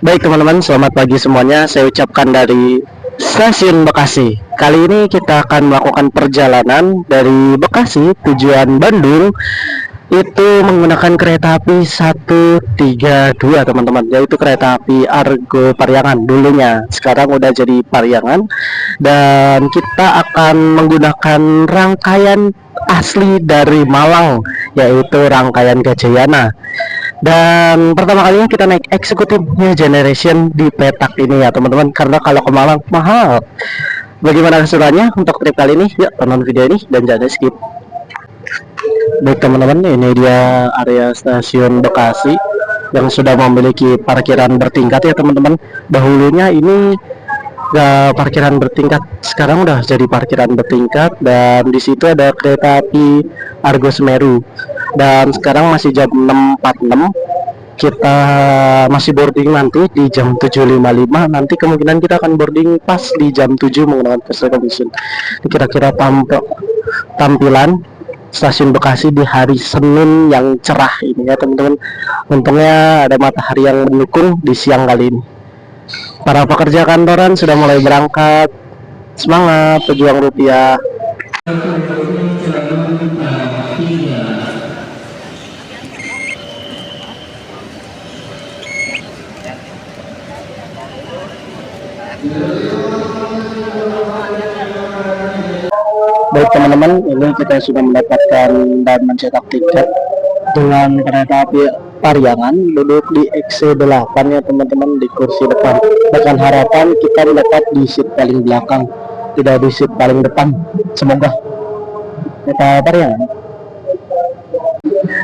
Baik teman-teman, selamat pagi semuanya. Saya ucapkan dari Stasiun Bekasi. Kali ini kita akan melakukan perjalanan dari Bekasi tujuan Bandung itu menggunakan kereta api 132 teman-teman, yaitu kereta api Argo Parahyangan dulunya, sekarang udah jadi Parahyangan, dan kita akan menggunakan rangkaian asli dari Malang, yaitu rangkaian Gajayana. Dan pertama kalinya kita naik eksekutifnya Generation di petak ini ya teman-teman, karena kalau ke Malang mahal. Bagaimana keseruannya untuk trip kali ini? Yuk tonton video ini dan jangan skip. Baik teman-teman, ini dia area stasiun Bekasi yang sudah memiliki parkiran bertingkat ya teman-teman. Dahulunya ini parkiran bertingkat, sekarang udah jadi parkiran bertingkat, dan di situ ada kereta api Argo Semeru. Dan sekarang masih jam 6.46, kita masih boarding nanti di jam 7.55. Nanti kemungkinan kita akan boarding pas di jam 7 menggunakan first recognition. Kira-kira tampilan stasiun Bekasi di hari Senin yang cerah ini ya teman-teman. Untungnya ada matahari yang mendukung di siang kali ini. Para pekerja kantoran sudah mulai berangkat. Semangat pejuang rupiah. Baik teman-teman, ini kita sudah mendapatkan dan mencetak tiket dengan kereta api Parahyangan, duduk di XC8 ya teman-teman, di kursi depan. Dengan harapan kita mendapat di seat paling belakang, tidak di seat paling depan. Semoga. Kereta Parahyangan.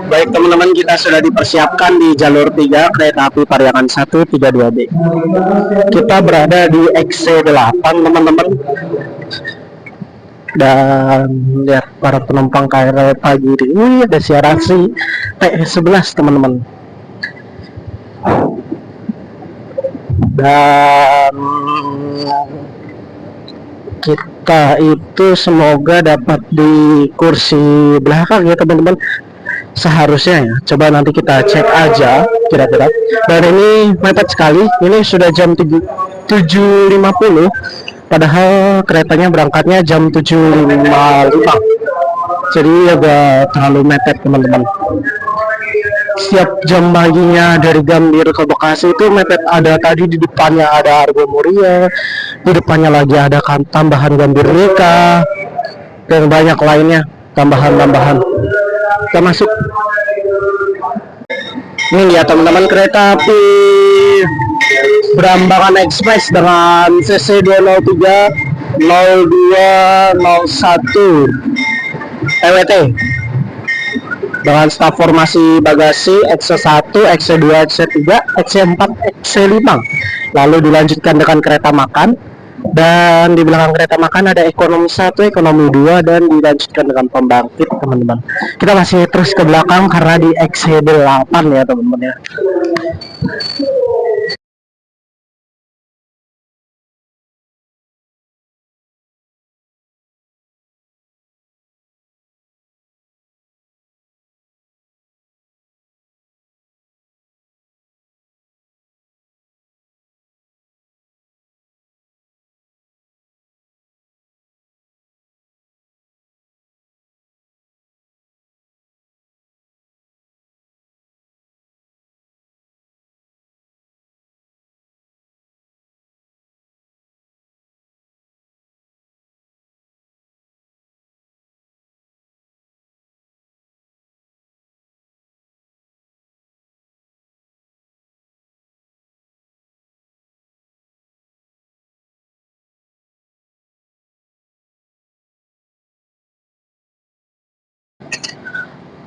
Baik teman-teman, kita sudah dipersiapkan di jalur 3 kereta api Parahyangan 132B. Kita berada di XC8 teman-teman. Dan lihat para penumpang KRL pagi ini, ada siarasi PS11 teman-teman. Dan kita itu semoga dapat di kursi belakang ya teman-teman, seharusnya ya. Coba nanti kita cek aja kira-kira. Dan ini mepet sekali, ini sudah jam 7.50, padahal keretanya berangkatnya jam 7.55, jadi agak terlalu mepet teman-teman. Setiap jam paginya dari Gambir ke Bekasi itu mepet. Ada tadi di depannya ada Argo Muria, di depannya lagi ada tambahan Gambir Reka, dan banyak lainnya tambahan-tambahan. Kita masuk. Ini ya teman-teman, kereta api Berambangan Express dengan CC 203 0201 EWT dengan staf formasi bagasi XC1, XC2, XC3, XC4, XC5. Lalu dilanjutkan dengan kereta makan, dan di belakang kereta makan ada ekonomi 1, ekonomi 2, dan dilanjutkan dengan pembangkit teman-teman. Kita masih terus ke belakang karena di XC8 ya teman-teman ya.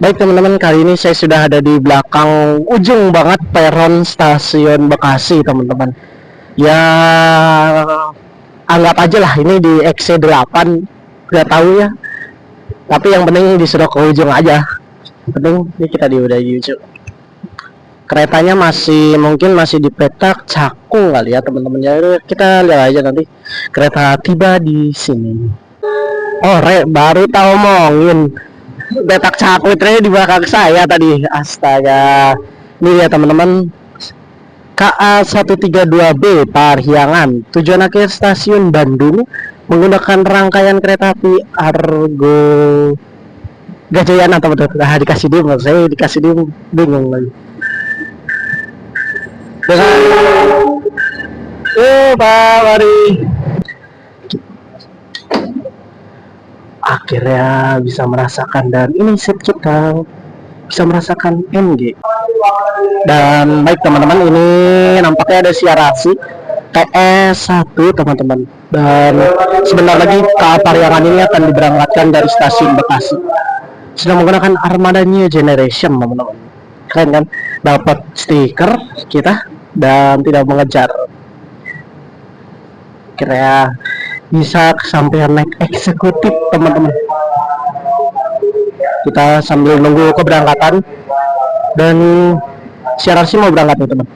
Baik teman-teman, kali ini saya sudah ada di belakang ujung banget peron stasiun Bekasi teman-teman. Ya anggap aja lah ini di XC8, nggak tahu ya. Tapi yang penting disuruh ke ujung aja. Penting ini kita di ujung. Keretanya mungkin masih di petak Cakung kali ya teman-teman. Ya kita lihat aja nanti. Kereta tiba di sini. Oh, baru tahu ngomongin. Petak Cakung di belakang saya tadi. Astaga. Ini ya teman-teman, KA132B Parahyangan. Tujuan akhir stasiun Bandung menggunakan rangkaian kereta api Argo Gajayana teman-teman. Nah, dikasih demo, saya dikasih demo bingung lagi. Pak, mari. Akhirnya bisa merasakan, dan ini set kita bisa merasakan MG. Dan baik teman-teman, ini nampaknya ada siarasi TS1 teman-teman, dan sebentar lagi KA Parahyangan ini akan diberangkatkan dari stasiun Bekasi. Sudah menggunakan armada New Generation teman-teman. Keren kan? Dapat stiker kita dan tidak mengejar. Kira bisa kesampaian naik eksekutif teman-teman. Kita sambil nunggu keberangkatan, dan siarasi mau berangkat nih teman.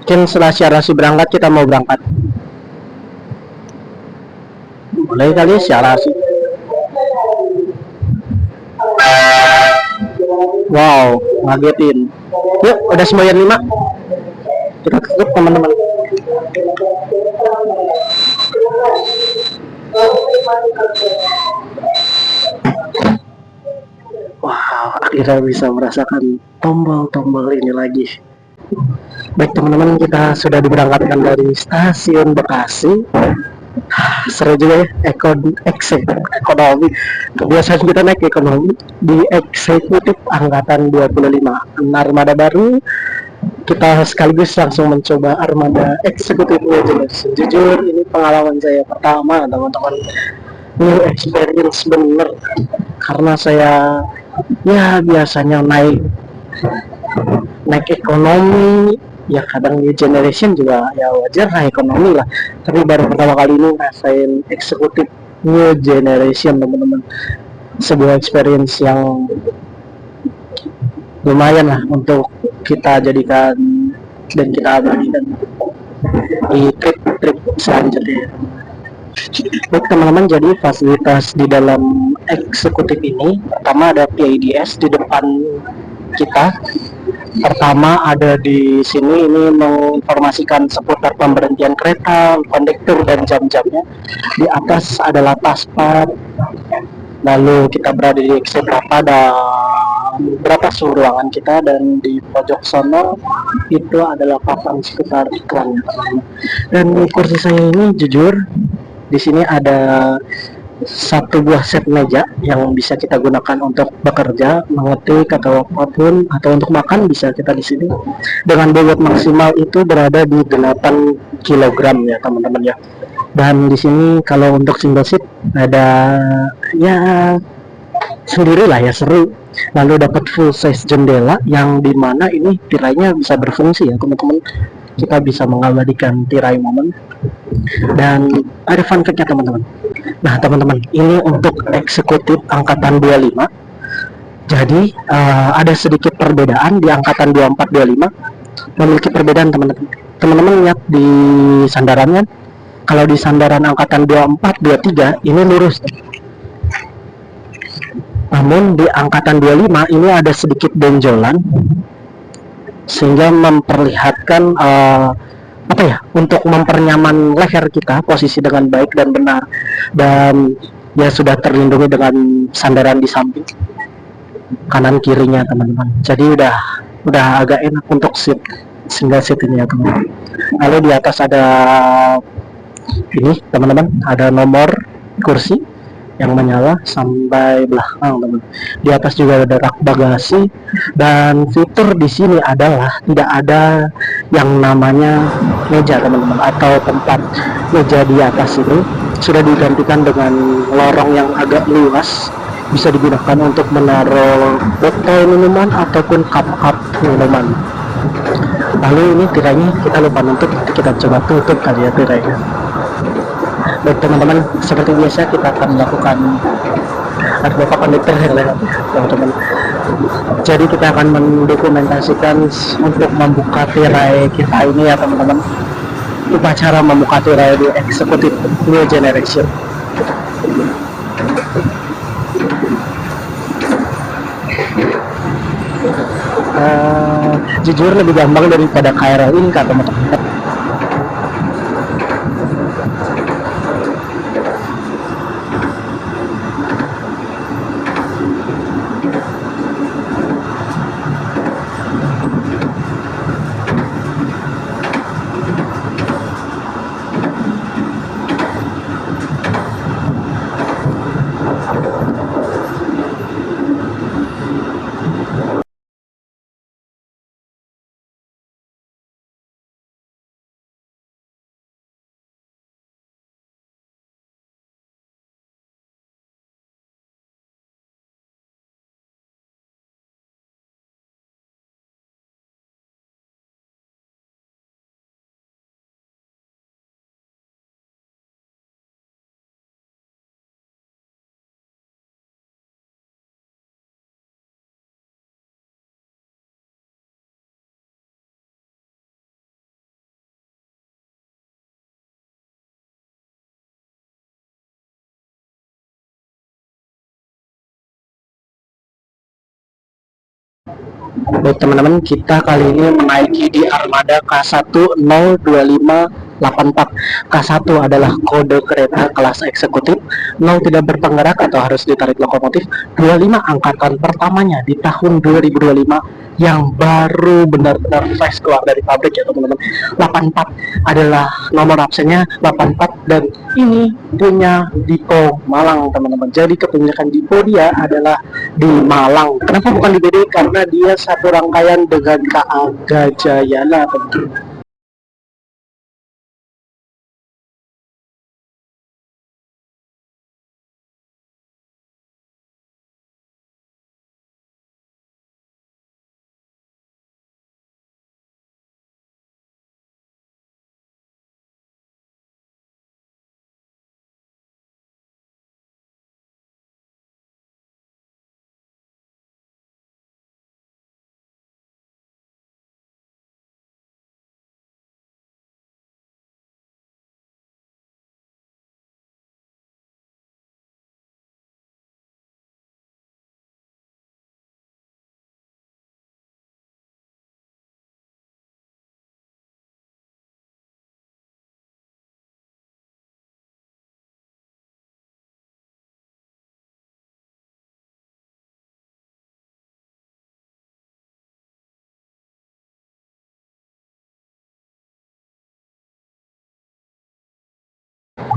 Mungkin setelah siarasi berangkat kita mau berangkat. Mulai kali siarasi. Wow, ngagetin. Yuk, udah semboyan 5. Kita tutup teman-teman. Wow, akhirnya bisa merasakan tombol-tombol ini lagi. Baik teman-teman, kita sudah diberangkatkan dari stasiun Bekasi. Seru juga ya, ekonomi. Kebiasaan kita naik ekonomi, di eksekutif angkatan 25 armada baru. Kita sekaligus langsung mencoba armada eksekutifnya jelas. Jujur ini pengalaman saya pertama teman-teman, new experience bener, karena saya ya biasanya naik ekonomi ya, kadang new generation juga ya wajar lah, ekonomi lah, tapi baru pertama kali ini ngerasain eksekutif new generation teman-teman. Sebuah experience yang lumayan lah untuk kita jadikan dan kita abadikan di trip selanjutnya. Baik teman-teman, jadi fasilitas di dalam eksekutif ini, pertama ada PIDS di depan kita. Pertama ada di sini, ini menginformasikan seputar pemberhentian kereta, kondektur dan jam-jamnya. Di atas adalah taspad. Lalu kita berada di exit ada berapa suhu ruangan kita, dan di pojok sono itu adalah papan seputar iklannya. Dan kursi saya ini jujur di sini ada satu buah set meja yang bisa kita gunakan untuk bekerja, mengetik atau apapun, atau untuk makan bisa kita di sini. Dengan bobot maksimal itu berada di 8 kg ya teman-teman ya. Dan di sini kalau untuk single seat ada ya sendirilah ya, seru. Lalu dapat full size jendela yang dimana ini tirainya bisa berfungsi ya teman-teman. Kita bisa mengabadikan tirai momen. Dan ada fun fact-nya teman-teman. Nah teman-teman, ini untuk eksekutif angkatan 25. Jadi ada sedikit perbedaan di angkatan 24-25, memiliki perbedaan teman-teman. Teman-teman lihat di sandarannya, kalau di sandaran angkatan 24-23 ini lurus. Namun di angkatan 25 ini ada sedikit benjolan, sehingga memperlihatkan apa ya, untuk mempernyaman leher kita posisi dengan baik dan benar, dan ya sudah terlindungi dengan sandaran di samping kanan kirinya teman-teman. Jadi udah agak enak untuk seat single seat ini ya teman-teman. Lalu di atas ada ini teman-teman, ada nomor kursi yang menyala sampai belakang teman. Di atas juga ada rak bagasi, dan fitur di sini adalah tidak ada yang namanya meja teman-teman, atau tempat meja di atas ini sudah digantikan dengan lorong yang agak luas, bisa digunakan untuk menaruh botol minuman ataupun cup-cup minuman. Lalu ini tirainya kita lupa nutup, kita coba tutup kali ya tirainya. Baik teman-teman, seperti biasa kita akan melakukan, ada beberapa kondektor yang lewat teman-teman. Jadi kita akan mendokumentasikan untuk membuka tirai kita ini ya teman-teman. Upacara membuka tirai di eksekutif New Generation. Jujur lebih gampang daripada KRL ini kata teman-teman. Baik teman-teman, kita kali ini menaiki di armada K102584. K1 adalah kode kereta kelas eksekutif, 0 tidak berpenggerak atau harus ditarik lokomotif, 25 angkatan pertamanya di tahun 2025 yang baru benar-benar fresh keluar dari pabrik ya teman-teman. 84 adalah nomor absennya 84 dan ini punya Dipo Malang teman-teman. Jadi kepemilikan Dipo dia adalah di Malang. Kenapa bukan di BD? Karena dia satu rangkaian dengan KA Gajayana teman-teman.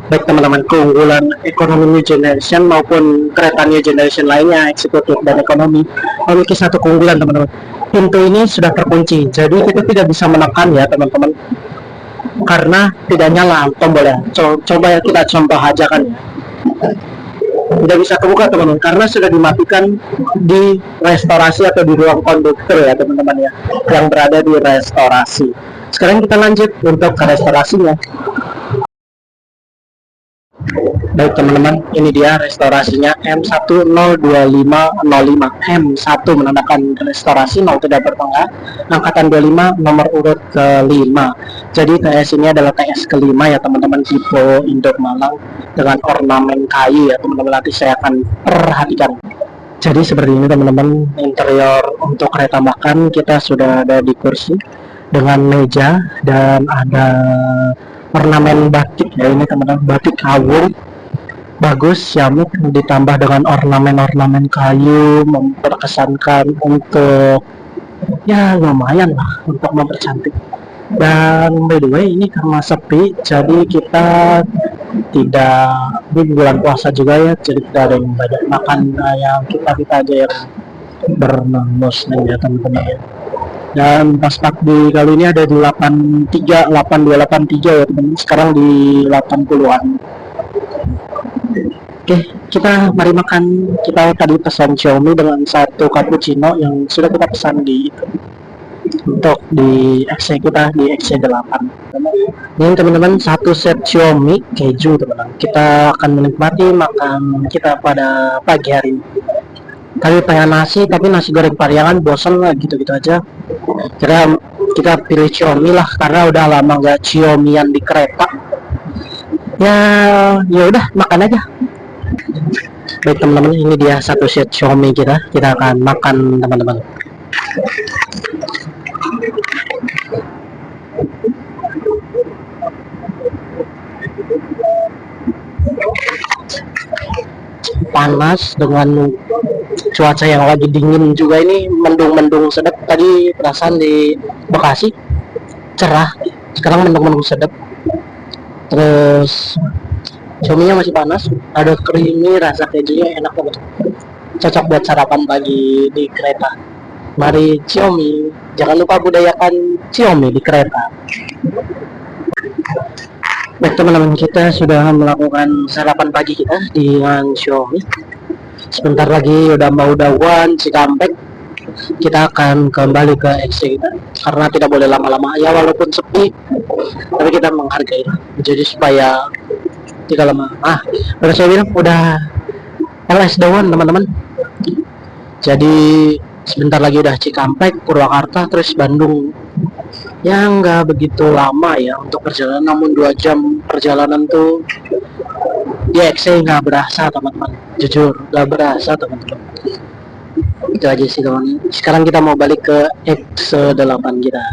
Baik teman-teman, keunggulan ekonomi New Generation maupun kereta New Generation lainnya, eksekutif dan ekonomi, memiliki satu keunggulan teman-teman. Pintu ini sudah terkunci, jadi kita tidak bisa menekan ya teman-teman, karena tidak nyala tombol ya. Coba ya kita contoh aja kan ya. Tidak bisa kebuka teman-teman, karena sudah dimatikan di restorasi atau di ruang konduktor ya teman-teman ya, yang berada di restorasi. Sekarang kita lanjut untuk ke restorasinya. Baik teman-teman, ini dia restorasinya M102505. M1 menandakan restorasi, 0 tidak bertengah. Angkatan 25 nomor urut ke-5. Jadi TS ini adalah TS ke-5 ya teman-teman, tipe Indok Malang dengan ornamen kayu ya teman-teman. Nanti saya akan perhatikan. Jadi seperti ini teman-teman, interior untuk kereta makan kita sudah ada di kursi dengan meja dan ada ornamen batik ya, ini teman-teman, batik awul bagus syamik ditambah dengan ornamen-ornamen kayu, memperkesankan untuk ya lumayan lah untuk mempercantik. Dan by the way ini karena sepi, jadi kita tidak, di bulan puasa juga ya, jadi tidak ada yang banyak makan, yang kita aja yang bermuslim ya teman-teman ya. Dan pas di kali ini ada di 8283 ya teman-teman, sekarang di 80-an. Oke, kita mari makan. Kita tadi pesan Xiaomi dengan satu cappuccino yang sudah kita pesan di untuk di XC kita di XC8. Ini teman-teman satu set Xiaomi keju teman-teman. Kita akan menikmati makan kita pada pagi hari ini. Tadi pengen nasi, tapi nasi goreng Pariangan bosan lah gitu-gitu aja. Kita pilih Xiaomi lah karena udah lama nggak Xiaomian di kereta. Ya udah makan aja. Baik teman-teman, ini dia satu set Xiaomi kita akan makan teman-teman. panas dengan cuaca yang lagi dingin juga, ini mendung-mendung sedap. Tadi perasaan di Bekasi cerah, sekarang mendung-mendung sedap. Terus cuminya masih panas, ada creamy, rasa kejunya enak banget, cocok buat sarapan pagi di kereta. Mari Xiaomi, jangan lupa budayakan Xiaomi di kereta. Baik teman-teman, kita sudah melakukan sarapan pagi kita dengan Xiaomi. Sebentar lagi udah mau dawan Cikampek, kita akan kembali ke XC kita karena tidak boleh lama-lama ya, walaupun sepi tapi kita menghargai, jadi supaya tidak lama. Udah saya bilang udah LS dawan teman-teman, jadi sebentar lagi udah Cikampek, Purwakarta, terus Bandung. Ya nggak begitu lama ya untuk perjalanan, namun 2 jam perjalanan tuh ya XC nggak berasa teman-teman, jujur nggak berasa teman-teman. Itu aja sih teman. Sekarang kita mau balik ke X8 kita.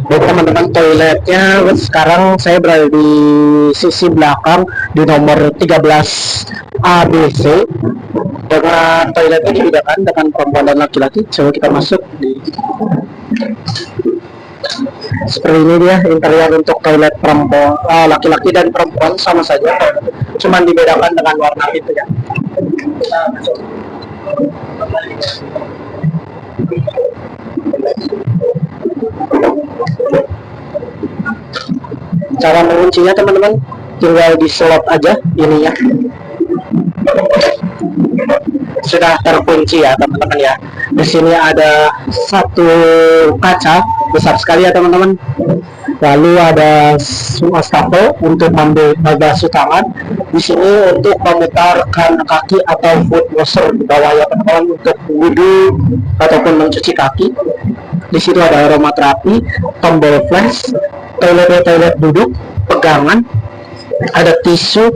Baik teman-teman, toiletnya sekarang saya berada di sisi belakang di nomor 13 ABC, dengan toiletnya dibedakan dengan perempuan dan laki-laki. Coba kita masuk di seperti ini dia interior untuk toilet perempuan, laki-laki dan perempuan sama saja, cuman dibedakan dengan warna itu ya. Kita masuk. Cara menguncinya teman-teman tinggal di slot aja ininya, sudah terkunci ya teman-teman ya. Di sini ada satu kaca besar sekali ya teman-teman, lalu ada wastafel untuk membasuh tangan, di sini untuk memutarkan kaki atau foot washer di bawah ya teman-teman, untuk wudhu ataupun mencuci kaki. Di situ ada aromaterapi, tombol flash, toilet duduk, pegangan, ada tisu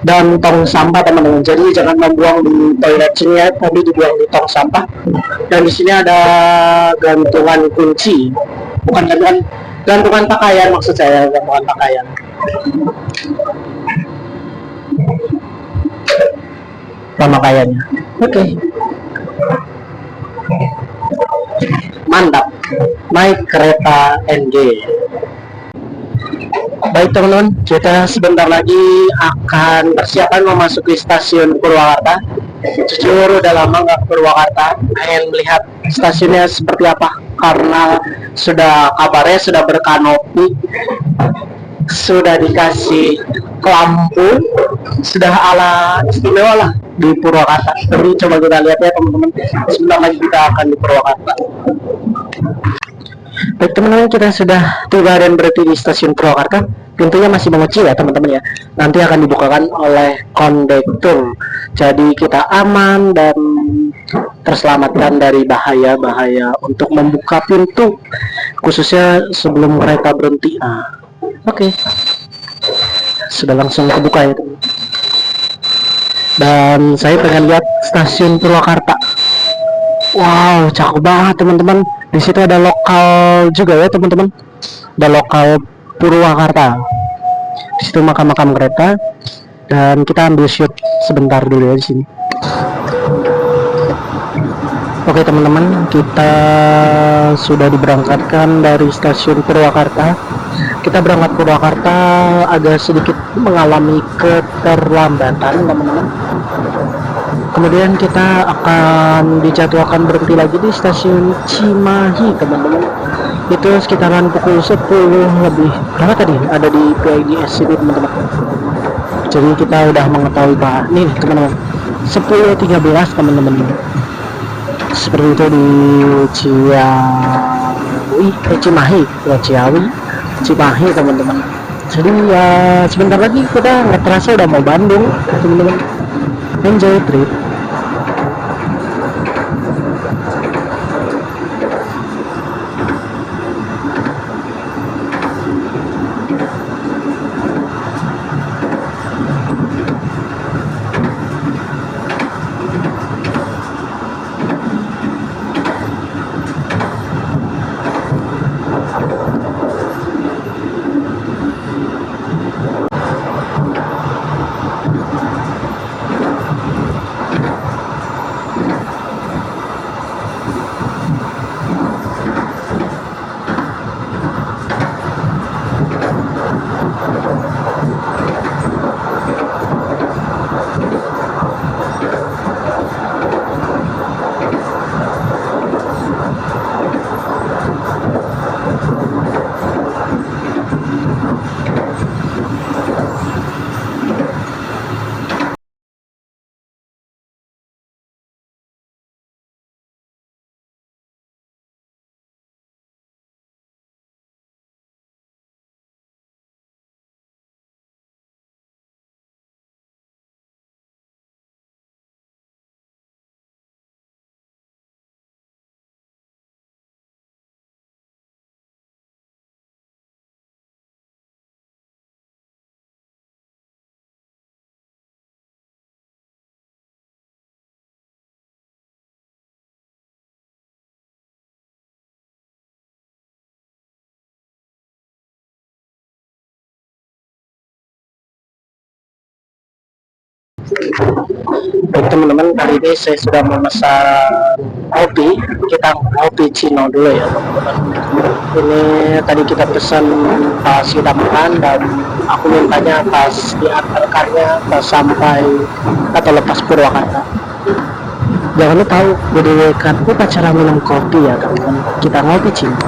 dan tong sampah teman-teman. Jadi jangan membuang di toilet sini ya, tapi dibuang di tong sampah. Dan di sini ada gantungan kunci, bukan gantungan pakaian maksud saya, gantungan pakaian. Pemakaiannya, oke. Mantap, naik kereta NG. Baik teman-teman, kita sebentar lagi akan persiapan memasuki stasiun Purwakarta. Jujur udah lama nggak ke Purwakarta, pengen melihat stasiunnya seperti apa, karena sudah kabarnya sudah berkanopi, sudah dikasih lampu, sudah ala istimewa lah di Purwakarta. Tapi coba kita lihat ya teman-teman, sebentar lagi kita akan di Purwakarta. Baik teman-teman, kita sudah tiba dan berhenti di stasiun Purwakarta. Pintunya masih mengunci ya teman-teman ya, nanti akan dibukakan oleh kondektur. Jadi kita aman dan terselamatkan dari bahaya-bahaya untuk membuka pintu, khususnya sebelum kereta berhenti. Oke. Sudah langsung kebuka ya teman. Dan saya pengen lihat stasiun Purwakarta. Wow, cakep banget teman-teman. Di situ ada lokal juga ya teman-teman. Ada lokal Purwakarta. Di situ makam-makam kereta. Dan kita ambil shoot sebentar dulu ya di sini. Oke teman-teman, kita sudah diberangkatkan dari stasiun Purwakarta. Kita berangkat Purwakarta agak sedikit mengalami keterlambatan teman-teman. Kemudian kita akan dijadwalkan berhenti lagi di stasiun Cimahi teman-teman. Itu sekitaran pukul 10 lebih. Berapa tadi? Ada di PIDS ini teman-teman. Jadi kita udah mengetahui Pak. Nih teman-teman. 10.13 teman-teman. Seperti itu di Cimahi ya, Cimahi teman-teman. Jadi ya sebentar lagi kita nggak terasa udah mau Bandung teman-teman. Enjoy trip. Baik teman-teman, kali ini saya sudah memesan kopi. Kita kopi Cino dulu ya teman-teman. Ini tadi kita pesan pas kita makan, dan aku mintanya pas diantarkannya pas sampai atau lepas Purwakarta. Jangan lupa BDW kan upacara minum kopi ya teman-teman. Kita ngopi Cino.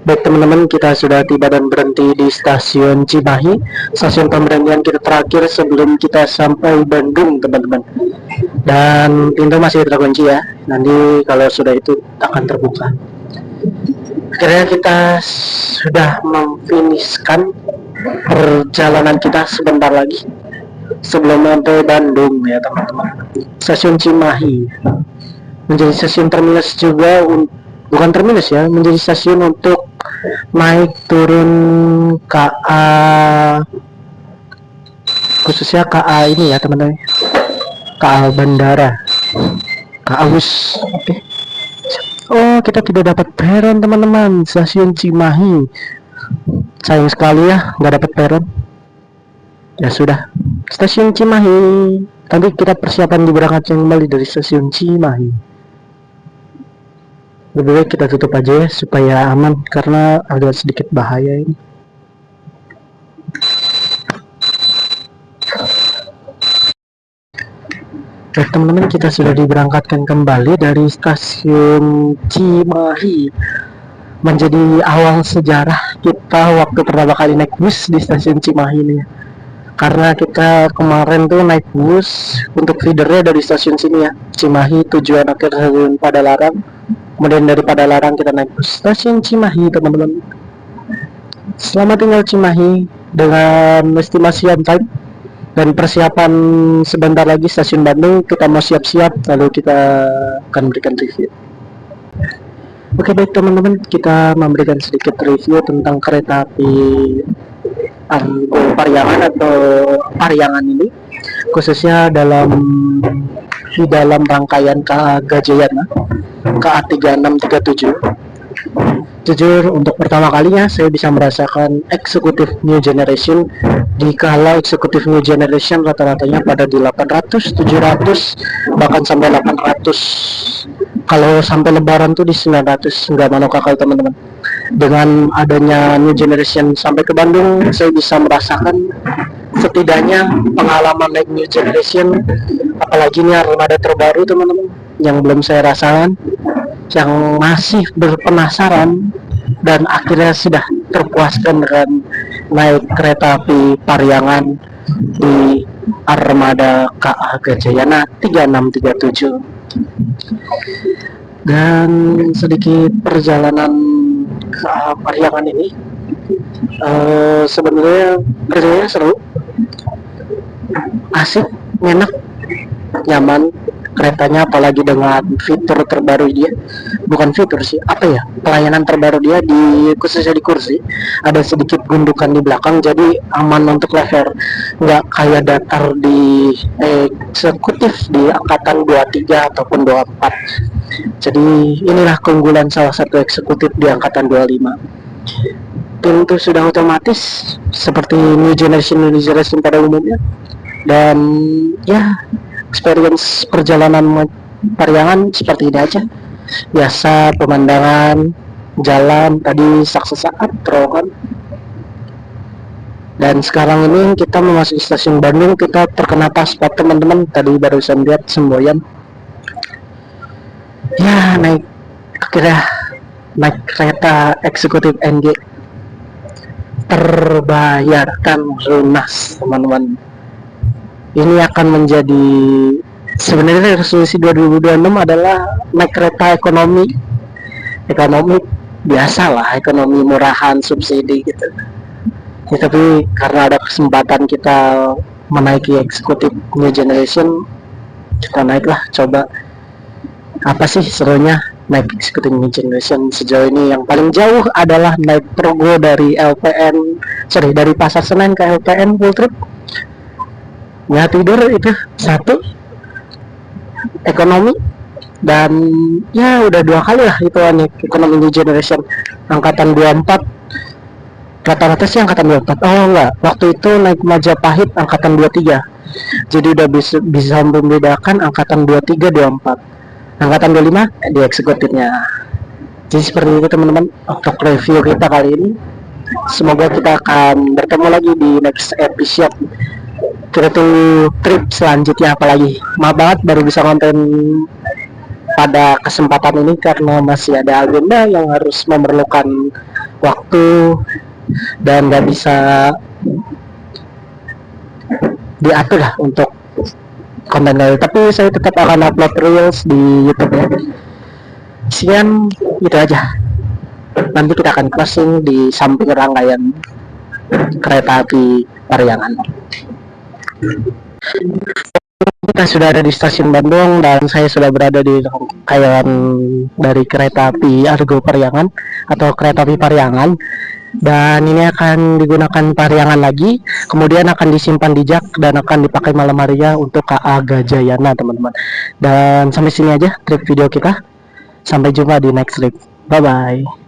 Baik teman-teman, kita sudah tiba dan berhenti di stasiun Cimahi, stasiun pemberhentian kita terakhir sebelum kita sampai Bandung teman-teman. Dan pintu masih terkunci ya, nanti kalau sudah itu akan terbuka. Akhirnya kita sudah memfinishkan perjalanan kita sebentar lagi sebelum sampai Bandung ya teman-teman. Stasiun Cimahi menjadi stasiun terminus juga, bukan terminus ya, menjadi stasiun untuk naik turun KA, khususnya KA ini ya teman-teman, KA bandara, KA bus. Oke. Oh, kita tidak dapat peron teman-teman, stasiun Cimahi. Sayang sekali ya, nggak dapat peron. Ya sudah, stasiun Cimahi. Nanti kita persiapan diberangkatkan kembali dari stasiun Cimahi. Lebih baik kita tutup aja ya supaya aman, karena agak sedikit bahaya ini. Baik teman-teman, kita sudah diberangkatkan kembali dari stasiun Cimahi. Menjadi awal sejarah kita waktu pertama kali naik bus di stasiun Cimahi ini. Karena kita kemarin tuh naik bus untuk feedernya dari stasiun sini ya, Cimahi, tujuan akhir stasiun Padalarang. Kemudian dari Padalarang kita naik bus stasiun Cimahi teman-teman. Selamat tinggal Cimahi, dengan estimasi on time dan persiapan sebentar lagi stasiun Bandung kita mau siap-siap, lalu kita akan berikan review. Oke baik teman-teman, kita memberikan sedikit review tentang kereta api Argo Parahyangan atau Parahyangan ini, khususnya di dalam rangkaian KA Gajayana KA 3637. Jujur untuk pertama kalinya saya bisa merasakan eksekutif new generation, dikala eksekutif new generation rata-ratanya pada di 800, 700, bahkan sampai 800. Kalau sampai lebaran tuh di 900, nggak masuk akal teman-teman. Dengan adanya new generation sampai ke Bandung, saya bisa merasakan setidaknya pengalaman naik new generation, apalagi ini armada terbaru teman-teman, yang belum saya rasakan, yang masih berpenasaran dan akhirnya sudah terpuaskan dengan naik kereta api Parahyangan di armada KA Gajayana 3637. Dan sedikit perjalanan KA Parahyangan ini, sebenarnya kerjanya seru, asik, enak, nyaman keretanya, apalagi dengan fitur terbaru dia, bukan fitur sih, apa ya, pelayanan terbaru dia di khususnya di kursi, ada sedikit gundukan di belakang, jadi aman untuk lever, nggak kayak datar di eksekutif di angkatan 23 ataupun 24. Jadi inilah keunggulan salah satu eksekutif di angkatan 25. Pintu sudah otomatis seperti new generation pada umumnya, dan ya experience perjalanan Parahyangan seperti ini aja, biasa pemandangan jalan tadi sesaat terowongan. Dan sekarang ini kita memasuki stasiun Bandung, kita terkena paspor teman-teman, tadi barusan lihat semboyan ya, akhirnya naik kereta eksekutif NG, terbayarkan lunas teman-teman. Ini akan menjadi Sebenarnya resolusi 2026 adalah naik kereta ekonomi, ekonomi biasa lah, ekonomi murahan, subsidi gitu ya. Tapi karena ada kesempatan kita menaiki eksekutif new generation, kita naiklah, coba apa sih serunya naik eksekutif new generation. Sejauh ini yang paling jauh adalah naik Progo dari LPN, dari Pasar Senen ke LPN full trip, nggak tidur, itu satu ekonomi. Dan ya udah 2 kali lah itu naik ekonomi new generation, angkatan 24, rata-rata sih angkatan 24. Oh enggak, waktu itu naik Majapahit angkatan 23, jadi udah bisa membedakan angkatan 23 24, angkatan 25 di eksekutifnya. Jadi seperti itu teman-teman untuk review kita kali ini. Semoga kita akan bertemu lagi di next episode. Kita tunggu trip selanjutnya apalagi. Maaf banget baru bisa konten pada kesempatan ini karena masih ada agenda yang harus memerlukan waktu dan nggak bisa diatur lah untuk konten lain. Tapi saya tetap akan upload reels di YouTube ya. Sekian, gitu aja. Nanti kita akan closing di samping rangkaian kereta api Parahyangan. Kita sudah ada di stasiun Bandung dan saya sudah berada di rangkaian dari kereta api Argo Parahyangan atau kereta api Parahyangan. Dan ini akan digunakan Parahyangan lagi, kemudian akan disimpan di jak dan akan dipakai malam harinya untuk KA Gajayana teman-teman. Dan sampai sini aja trip video kita, sampai jumpa di next trip, bye bye.